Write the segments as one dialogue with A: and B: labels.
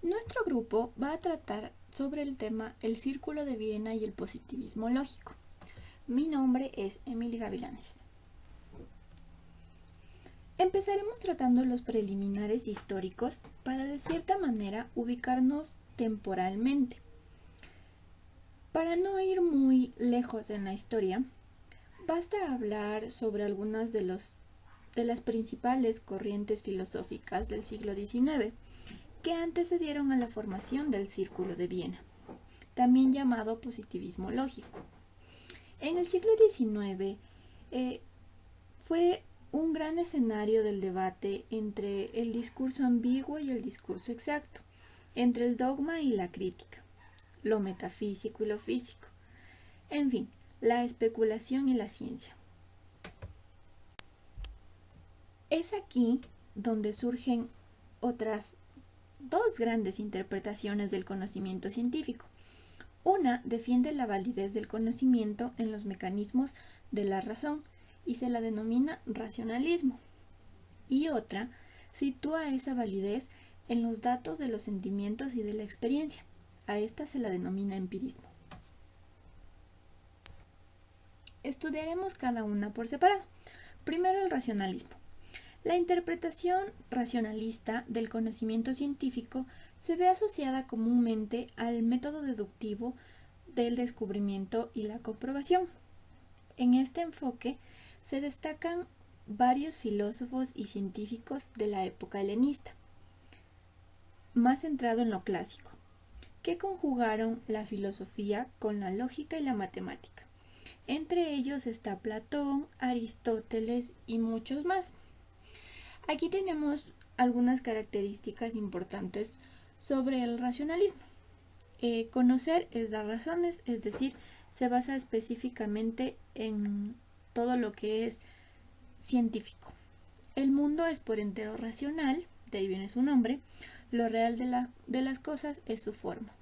A: Nuestro grupo va a tratar sobre el tema el Círculo de Viena y el positivismo lógico. Mi nombre es Emily Gavilanes. Empezaremos tratando los preliminares históricos para de cierta manera ubicarnos temporalmente. Para no ir muy lejos en la historia, basta hablar sobre algunas de las principales corrientes filosóficas del siglo XIX que antecedieron a la formación del Círculo de Viena, también llamado positivismo lógico. En el siglo XIX fue un gran escenario del debate entre el discurso ambiguo y el discurso exacto, entre el dogma y la crítica, lo metafísico y lo físico, en fin, la especulación y la ciencia. Es aquí donde surgen otras dos grandes interpretaciones del conocimiento científico. Una defiende la validez del conocimiento en los mecanismos de la razón y se la denomina racionalismo. Y otra sitúa esa validez en los datos de los sentimientos y de la experiencia. A esta se la denomina empirismo. Estudiaremos cada una por separado. Primero, el racionalismo. La interpretación racionalista del conocimiento científico se ve asociada comúnmente al método deductivo del descubrimiento y la comprobación. En este enfoque se destacan varios filósofos y científicos de la época helenista, más centrado en lo clásico, que conjugaron la filosofía con la lógica y la matemática. Entre ellos está Platón, Aristóteles y muchos más. Aquí tenemos algunas características importantes sobre el racionalismo. Conocer es dar razones, es decir, se basa específicamente en todo lo que es científico. El mundo es por entero racional, de ahí viene su nombre, lo real de las cosas es su forma.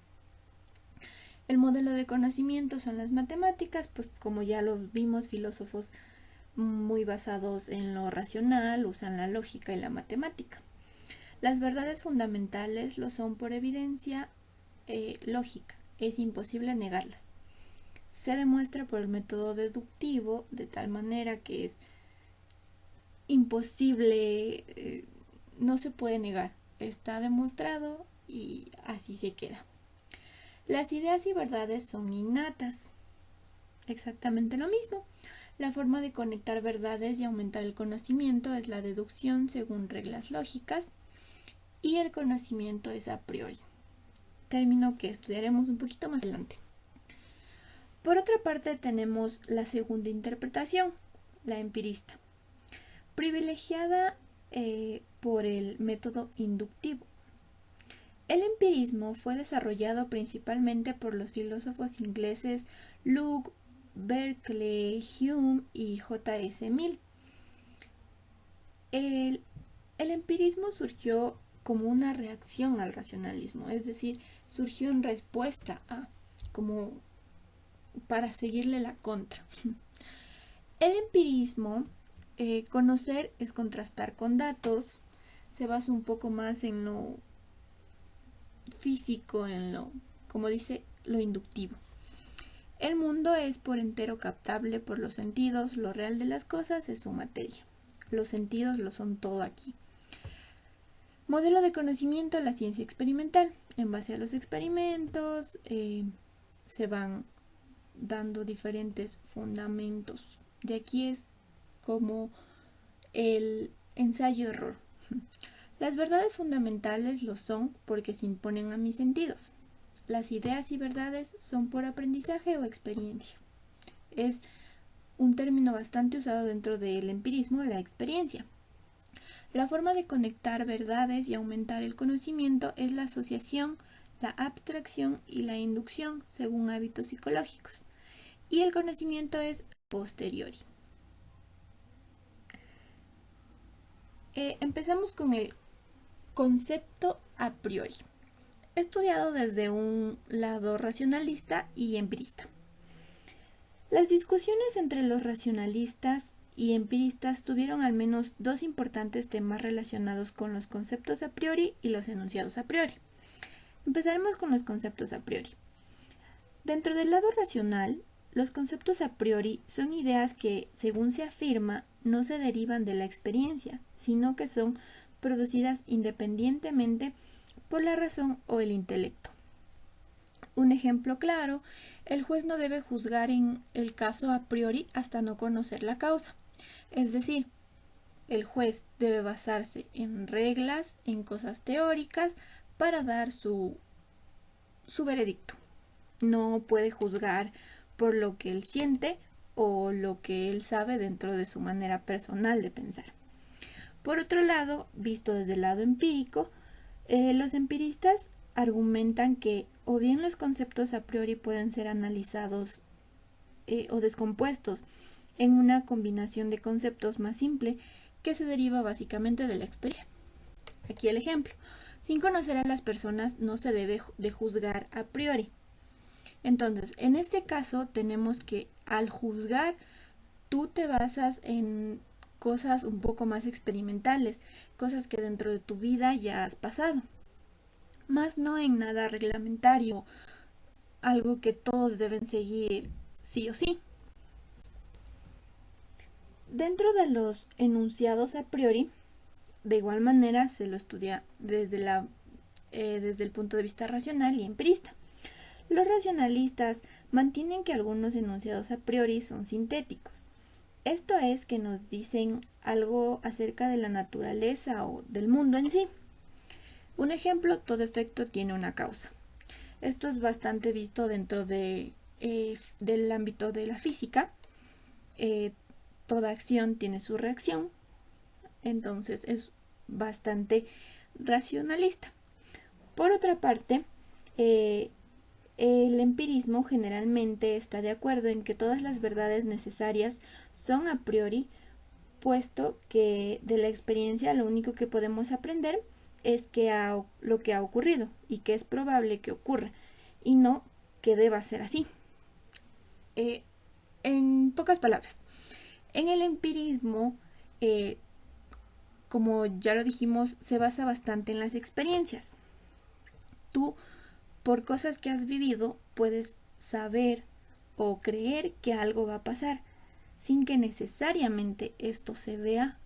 A: El modelo de conocimiento son las matemáticas, pues como ya lo vimos, filósofos muy basados en lo racional, usan la lógica y la matemática. Las verdades fundamentales lo son por evidencia lógica, es imposible negarlas. Se demuestra por el método deductivo de tal manera que es imposible, no se puede negar, está demostrado y así se queda. Las ideas y verdades son innatas, exactamente lo mismo. La forma de conectar verdades y aumentar el conocimiento es la deducción según reglas lógicas y el conocimiento es a priori, término que estudiaremos un poquito más adelante. Por otra parte tenemos la segunda interpretación, la empirista, privilegiada por el método inductivo. El empirismo fue desarrollado principalmente por los filósofos ingleses Locke, Berkeley, Hume y J.S. Mill. El empirismo surgió como una reacción al racionalismo, es decir, surgió en respuesta a, como para seguirle la contra. El empirismo, conocer es contrastar con datos, se basa un poco más en lo físico, en lo, como dice, lo inductivo. El mundo es por entero captable por los sentidos, lo real de las cosas es su materia. Los sentidos lo son todo aquí. Modelo de conocimiento, la ciencia experimental. En base a los experimentos se van dando diferentes fundamentos. De aquí es como el ensayo-error. Las verdades fundamentales lo son porque se imponen a mis sentidos. Las ideas y verdades son por aprendizaje o experiencia. Es un término bastante usado dentro del empirismo, la experiencia. La forma de conectar verdades y aumentar el conocimiento es la asociación, la abstracción y la inducción según hábitos psicológicos. Y el conocimiento es posteriori. Empezamos con el concepto a priori, estudiado desde un lado racionalista y empirista. Las discusiones entre los racionalistas y empiristas tuvieron al menos dos importantes temas relacionados con los conceptos a priori y los enunciados a priori. Empezaremos con los conceptos a priori. Dentro del lado racional, los conceptos a priori son ideas que, según se afirma, no se derivan de la experiencia, sino que son producidas independientemente por la razón o el intelecto. Un ejemplo claro, el juez no debe juzgar en el caso a priori hasta no conocer la causa. Es decir, el juez debe basarse en reglas, en cosas teóricas, para dar su veredicto. No puede juzgar por lo que él siente o lo que él sabe dentro de su manera personal de pensar. Por otro lado, visto desde el lado empírico, los empiristas argumentan que o bien los conceptos a priori pueden ser analizados o descompuestos en una combinación de conceptos más simple que se deriva básicamente de la experiencia. Aquí el ejemplo. Sin conocer a las personas no se debe de juzgar a priori. Entonces, en este caso tenemos que al juzgar tú te basas en cosas un poco más experimentales, cosas que dentro de tu vida ya has pasado, más no en nada reglamentario, algo que todos deben seguir sí o sí. Dentro de los enunciados a priori, de igual manera se lo estudia desde el punto de vista racional y empirista. Los racionalistas mantienen que algunos enunciados a priori son sintéticos. Esto es que nos dicen algo acerca de la naturaleza o del mundo en sí. Un ejemplo, todo efecto tiene una causa. Esto es bastante visto dentro del ámbito de la física. Toda acción tiene su reacción. Entonces es bastante racionalista. Por otra parte, el empirismo generalmente está de acuerdo en que todas las verdades necesarias son a priori, puesto que de la experiencia lo único que podemos aprender es lo que ha ocurrido y que es probable que ocurra, y no que deba ser así. En pocas palabras, en el empirismo, como ya lo dijimos, se basa bastante en las experiencias. Tú, por cosas que has vivido, puedes saber o creer que algo va a pasar, sin que necesariamente esto se vea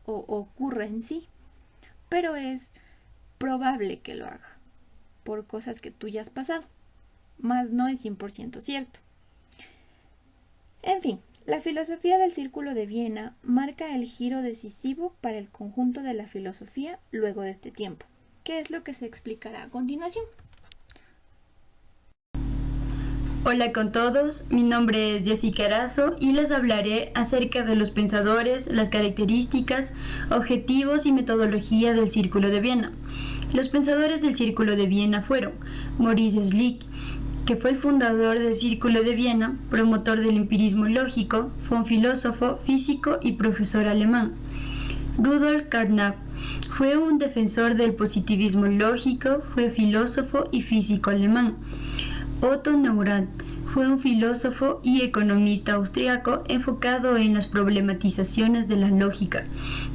A: o ocurra en sí. Pero es probable que lo haga, por cosas que tú ya has pasado, más no es 100% cierto. En fin, la filosofía del Círculo de Viena marca el giro decisivo para el conjunto de la filosofía luego de este tiempo, que es lo que se explicará a continuación.
B: Hola con todos, mi nombre es Jessica Arazo y les hablaré acerca de los pensadores, las características, objetivos y metodología del Círculo de Viena. Los pensadores del Círculo de Viena fueron Maurice Schlick, que fue el fundador del Círculo de Viena, promotor del empirismo lógico, fue un filósofo, físico y profesor alemán. Rudolf Carnap fue un defensor del positivismo lógico, fue filósofo y físico alemán. Otto Neurath fue un filósofo y economista austriaco enfocado en las problematizaciones de la lógica.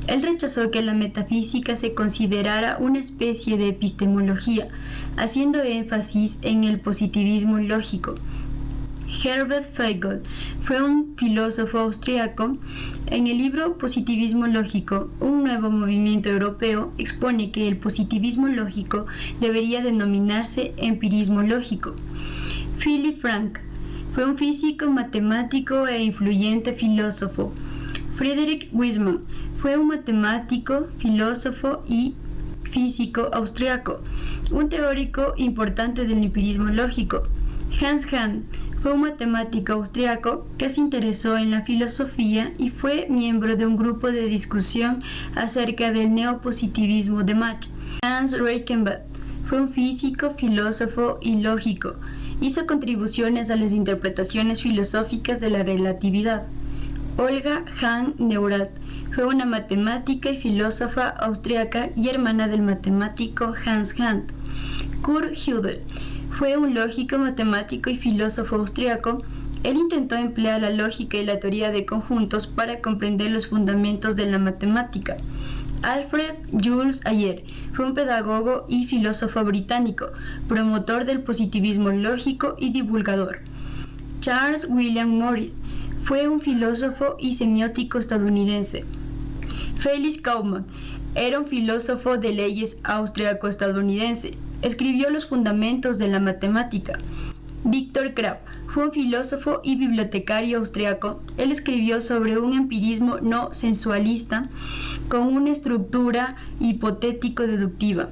B: Él rechazó que la metafísica se considerara una especie de epistemología, haciendo énfasis en el positivismo lógico. Herbert Feigl fue un filósofo austriaco. En el libro Positivismo lógico, un nuevo movimiento europeo, expone que el positivismo lógico debería denominarse empirismo lógico. Philipp Frank fue un físico, matemático e influyente filósofo. Friedrich Waismann fue un matemático, filósofo y físico austriaco, un teórico importante del empirismo lógico. Hans Hahn fue un matemático austriaco que se interesó en la filosofía y fue miembro de un grupo de discusión acerca del neopositivismo de Mach. Hans Reichenbach fue un físico, filósofo y lógico. Hizo contribuciones a las interpretaciones filosóficas de la relatividad. Olga Hahn Neurath fue una matemática y filósofa austriaca y hermana del matemático Hans Hahn. Kurt Gödel fue un lógico, matemático y filósofo austriaco. Él intentó emplear la lógica y la teoría de conjuntos para comprender los fundamentos de la matemática. Alfred Jules Ayer fue un pedagogo y filósofo británico, promotor del positivismo lógico y divulgador. Charles William Morris fue un filósofo y semiótico estadounidense. Felix Kauffmann era un filósofo de leyes austriaco-estadounidense. Escribió los fundamentos de la matemática. Viktor Krapp fue un filósofo y bibliotecario austriaco. Él escribió sobre un empirismo no sensualista con una estructura hipotético-deductiva.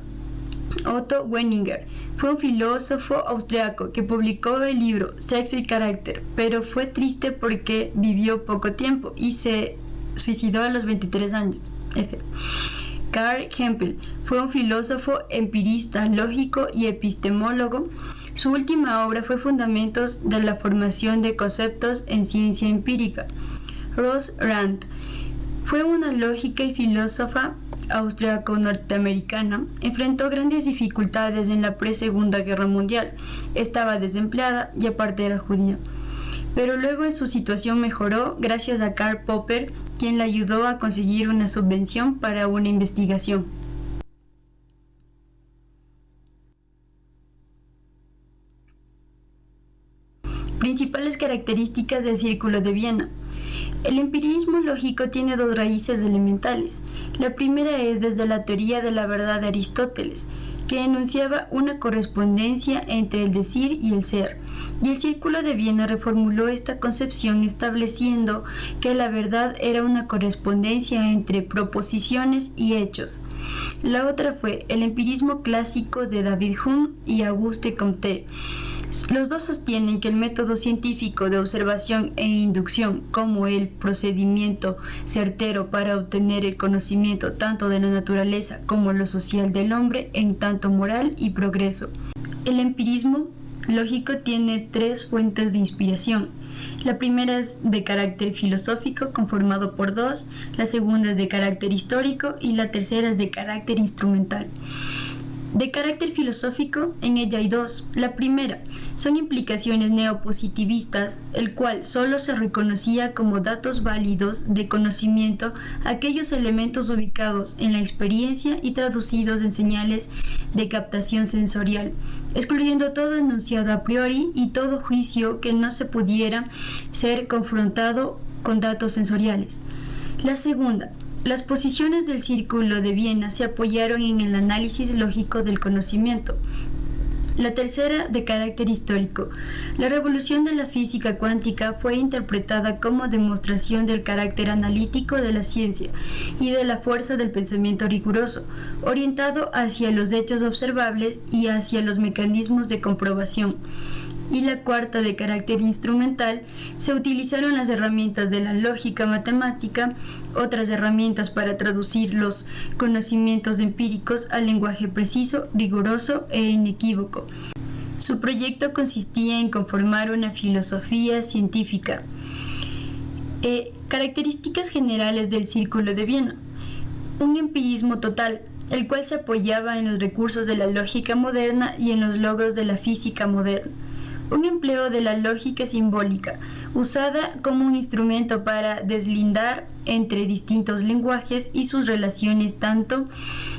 B: Otto Wenninger fue un filósofo austriaco que publicó el libro Sexo y Carácter, pero fue triste porque vivió poco tiempo y se suicidó a los 23 años. Karl Hempel fue un filósofo empirista, lógico y epistemólogo. Su última obra fue Fundamentos de la formación de conceptos en ciencia empírica. Rose Rand fue una lógica y filósofa austriaco-norteamericana. Enfrentó grandes dificultades en la pre-Segunda Guerra Mundial. Estaba desempleada y aparte era judía. Pero luego su situación mejoró gracias a Karl Popper, quien la ayudó a conseguir una subvención para una investigación. Principales características del Círculo de Viena. El empirismo lógico tiene dos raíces elementales. La primera es desde la teoría de la verdad de Aristóteles, que enunciaba una correspondencia entre el decir y el ser. Y el Círculo de Viena reformuló esta concepción estableciendo que la verdad era una correspondencia entre proposiciones y hechos. La otra fue el empirismo clásico de David Hume y Auguste Comte. Los dos sostienen que el método científico de observación e inducción, como el procedimiento certero para obtener el conocimiento tanto de la naturaleza como lo social del hombre en tanto moral y progreso. El empirismo lógico tiene tres fuentes de inspiración. La primera es de carácter filosófico, conformado por dos, la segunda es de carácter histórico y la tercera es de carácter instrumental. De carácter filosófico, en ella hay dos. La primera son implicaciones neopositivistas, el cual solo se reconocía como datos válidos de conocimiento aquellos elementos ubicados en la experiencia y traducidos en señales de captación sensorial, excluyendo todo enunciado a priori y todo juicio que no se pudiera ser confrontado con datos sensoriales. La segunda, las posiciones del Círculo de Viena se apoyaron en el análisis lógico del conocimiento. La tercera, de carácter histórico. La revolución de la física cuántica fue interpretada como demostración del carácter analítico de la ciencia y de la fuerza del pensamiento riguroso, orientado hacia los hechos observables y hacia los mecanismos de comprobación. Y la cuarta, de carácter instrumental, se utilizaron las herramientas de la lógica matemática, otras herramientas para traducir los conocimientos empíricos al lenguaje preciso, riguroso e inequívoco. Su proyecto consistía en conformar una filosofía científica. Características generales del Círculo de Viena. Un empirismo total, el cual se apoyaba en los recursos de la lógica moderna y en los logros de la física moderna. Un empleo de la lógica simbólica, usada como un instrumento para deslindar entre distintos lenguajes y sus relaciones tanto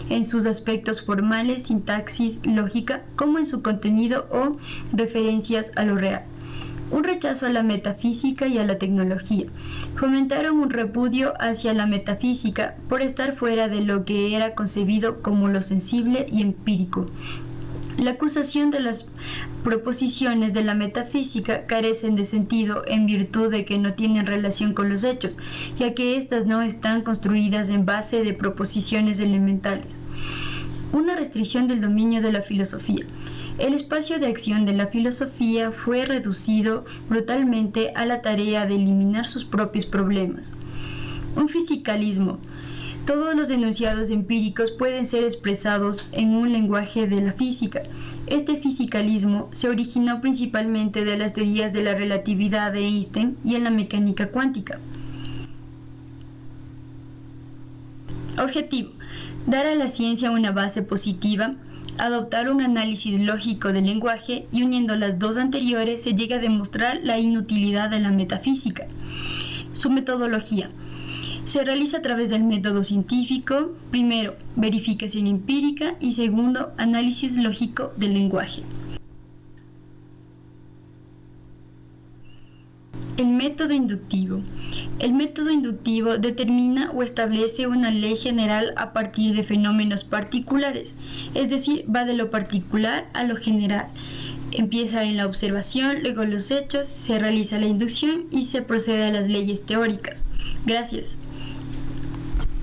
B: en sus aspectos formales, sintaxis, lógica, como en su contenido o referencias a lo real. Un rechazo a la metafísica y a la tecnología. Fomentaron un repudio hacia la metafísica por estar fuera de lo que era concebido como lo sensible y empírico. La acusación de las proposiciones de la metafísica carecen de sentido en virtud de que no tienen relación con los hechos, ya que éstas no están construidas en base de proposiciones elementales. Una restricción del dominio de la filosofía. El espacio de acción de la filosofía fue reducido brutalmente a la tarea de eliminar sus propios problemas. Un fisicalismo. Todos los enunciados empíricos pueden ser expresados en un lenguaje de la física. Este fisicalismo se originó principalmente de las teorías de la relatividad de Einstein y en la mecánica cuántica. Objetivo: dar a la ciencia una base positiva, adoptar un análisis lógico del lenguaje y uniendo las dos anteriores se llega a demostrar la inutilidad de la metafísica. Su metodología. Se realiza a través del método científico, primero, verificación empírica y segundo, análisis lógico del lenguaje. El método inductivo. El método inductivo determina o establece una ley general a partir de fenómenos particulares, es decir, va de lo particular a lo general. Empieza en la observación, luego los hechos, se realiza la inducción y se procede a las leyes teóricas. Gracias.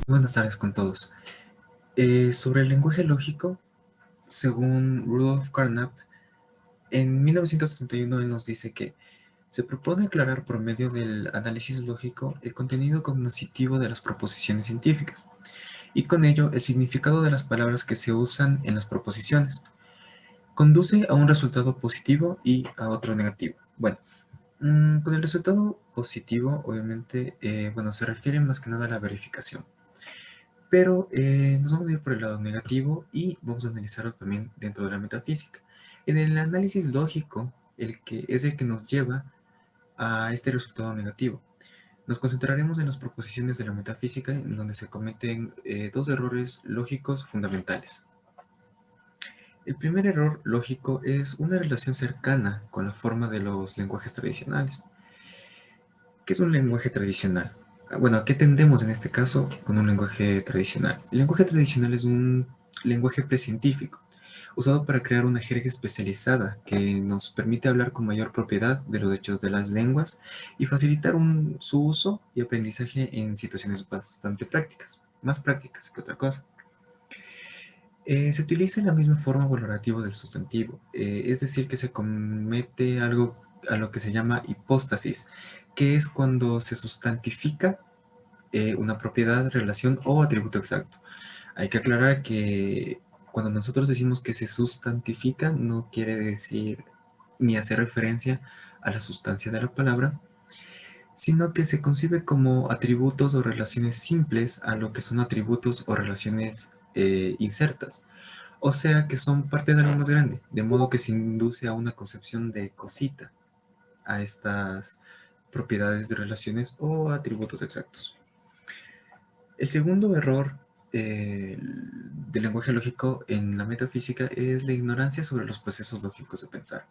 C: Buenas tardes con todos. Sobre el lenguaje lógico, según Rudolf Carnap, en 1931 él nos dice que se propone aclarar por medio del análisis lógico el contenido cognitivo de las proposiciones científicas y con ello el significado de las palabras que se usan en las proposiciones. Conduce a un resultado positivo y a otro negativo. Bueno, con el resultado positivo, obviamente, se refiere más que nada a la verificación. Pero nos vamos a ir por el lado negativo y vamos a analizarlo también dentro de la metafísica. En el análisis lógico, el que es el que nos lleva a este resultado negativo. Nos concentraremos en las proposiciones de la metafísica, en donde se cometen dos errores lógicos fundamentales. El primer error lógico es una relación cercana con la forma de los lenguajes tradicionales. ¿Qué es un lenguaje tradicional? Bueno, ¿a qué tendemos en este caso con un lenguaje tradicional? El lenguaje tradicional es un lenguaje precientífico, usado para crear una jerga especializada que nos permite hablar con mayor propiedad de los hechos de las lenguas y facilitar su uso y aprendizaje en situaciones bastante prácticas, más prácticas que otra cosa. Se utiliza la misma forma valorativa del sustantivo, es decir, que se comete algo a lo que se llama hipóstasis, que es cuando se sustantifica una propiedad, relación o atributo exacto. Hay que aclarar que cuando nosotros decimos que se sustantifica, no quiere decir ni hacer referencia a la sustancia de la palabra, sino que se concibe como atributos o relaciones simples a lo que son atributos o relaciones insertas. O sea que son parte de algo más grande, de modo que se induce a una concepción de cosita a estas propiedades de relaciones o atributos exactos. El segundo error del lenguaje lógico en la metafísica es la ignorancia sobre los procesos lógicos de pensar.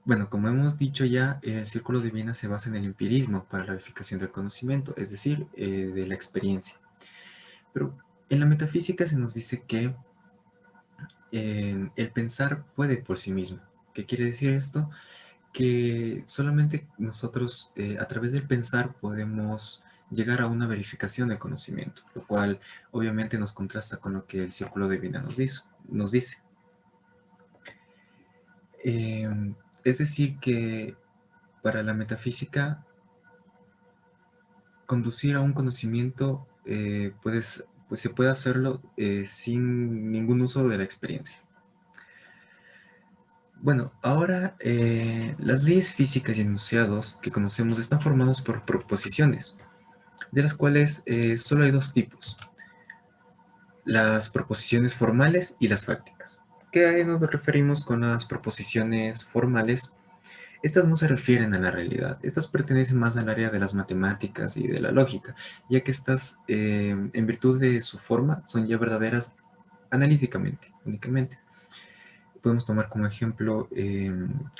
C: Bueno, como hemos dicho ya, el círculo de Viena se basa en el empirismo para la verificación del conocimiento, es decir, de la experiencia. Pero en la metafísica se nos dice que el pensar puede por sí mismo. ¿Qué quiere decir esto? Que solamente nosotros a través del pensar podemos llegar a una verificación de conocimiento, lo cual obviamente nos contrasta con lo que el círculo de Viena nos dice. Es decir que para la metafísica conducir a un conocimiento pues se puede hacerlo sin ningún uso de la experiencia. Bueno, ahora las leyes físicas y enunciados que conocemos están formados por proposiciones, de las cuales solo hay dos tipos: las proposiciones formales y las fácticas. ¿Qué nos referimos con las proposiciones formales? Estas no se refieren a la realidad, estas pertenecen más al área de las matemáticas y de la lógica, ya que estas, en virtud de su forma, son ya verdaderas analíticamente, únicamente. Podemos tomar como ejemplo,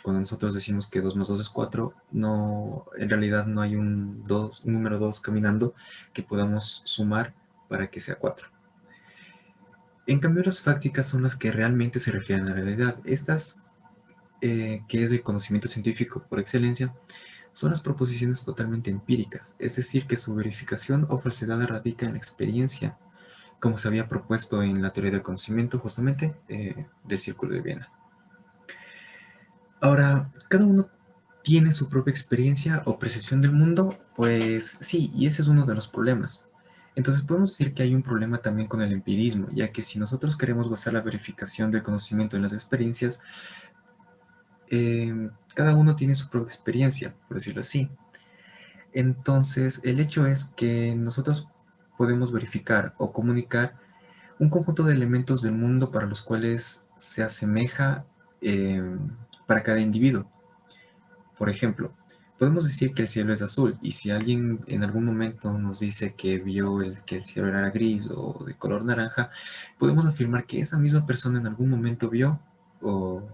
C: cuando nosotros decimos que 2 más 2 es 4, no, en realidad no hay un número 2 caminando que podamos sumar para que sea 4. En cambio, las fácticas son las que realmente se refieren a la realidad. Estas, que es el conocimiento científico por excelencia, son las proposiciones totalmente empíricas, es decir, que su verificación o falsedad radica en la experiencia, como se había propuesto en la teoría del conocimiento justamente del Círculo de Viena. Ahora, ¿cada uno tiene su propia experiencia o percepción del mundo? Pues sí, y ese es uno de los problemas. Entonces podemos decir que hay un problema también con el empirismo, ya que si nosotros queremos basar la verificación del conocimiento en las experiencias, cada uno tiene su propia experiencia, por decirlo así. Entonces, el hecho es que nosotros podemos verificar o comunicar un conjunto de elementos del mundo para los cuales se asemeja para cada individuo. Por ejemplo, podemos decir que el cielo es azul, y si alguien en algún momento nos dice que vio que el cielo era gris o de color naranja, podemos afirmar que esa misma persona en algún momento vio o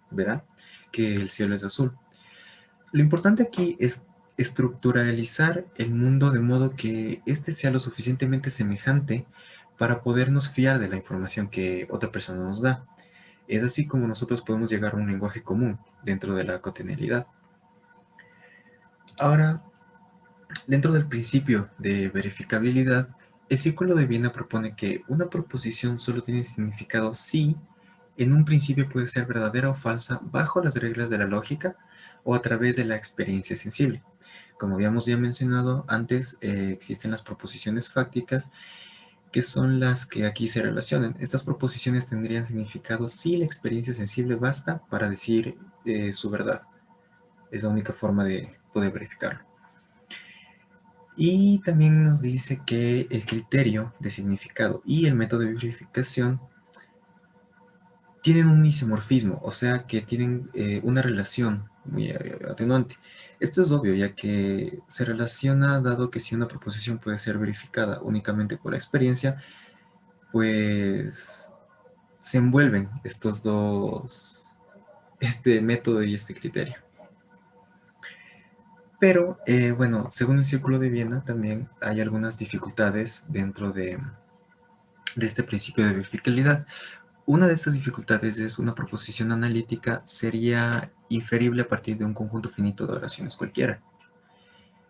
C: verá que el cielo es azul. Lo importante aquí es estructuralizar el mundo de modo que éste sea lo suficientemente semejante para podernos fiar de la información que otra persona nos da. Es así como nosotros podemos llegar a un lenguaje común dentro de la cotidianidad. Ahora, dentro del principio de verificabilidad, el Círculo de Viena propone que una proposición solo tiene significado si en un principio puede ser verdadera o falsa bajo las reglas de la lógica o a través de la experiencia sensible. Como habíamos ya mencionado antes, existen las proposiciones fácticas, que son las que aquí se relacionan. Estas proposiciones tendrían significado si la experiencia sensible basta para decir su verdad. Es la única forma de poder verificarlo. Y también nos dice que el criterio de significado y el método de verificación tienen un isomorfismo, o sea que tienen una relación muy atenuante. Esto es obvio, ya que se relaciona dado que si una proposición puede ser verificada únicamente por la experiencia, pues se envuelven estos dos, este método y este criterio. Pero, bueno, según el Círculo de Viena también hay algunas dificultades dentro de este principio de verificabilidad. Una de estas dificultades es una proposición analítica sería inferible a partir de un conjunto finito de oraciones cualquiera.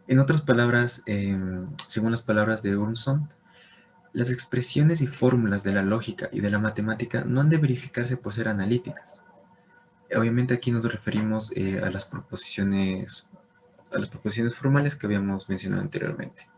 C: En otras palabras, según las palabras de Urmson, las expresiones y fórmulas de la lógica y de la matemática no han de verificarse por ser analíticas. Obviamente aquí nos referimos a las proposiciones formales que habíamos mencionado anteriormente.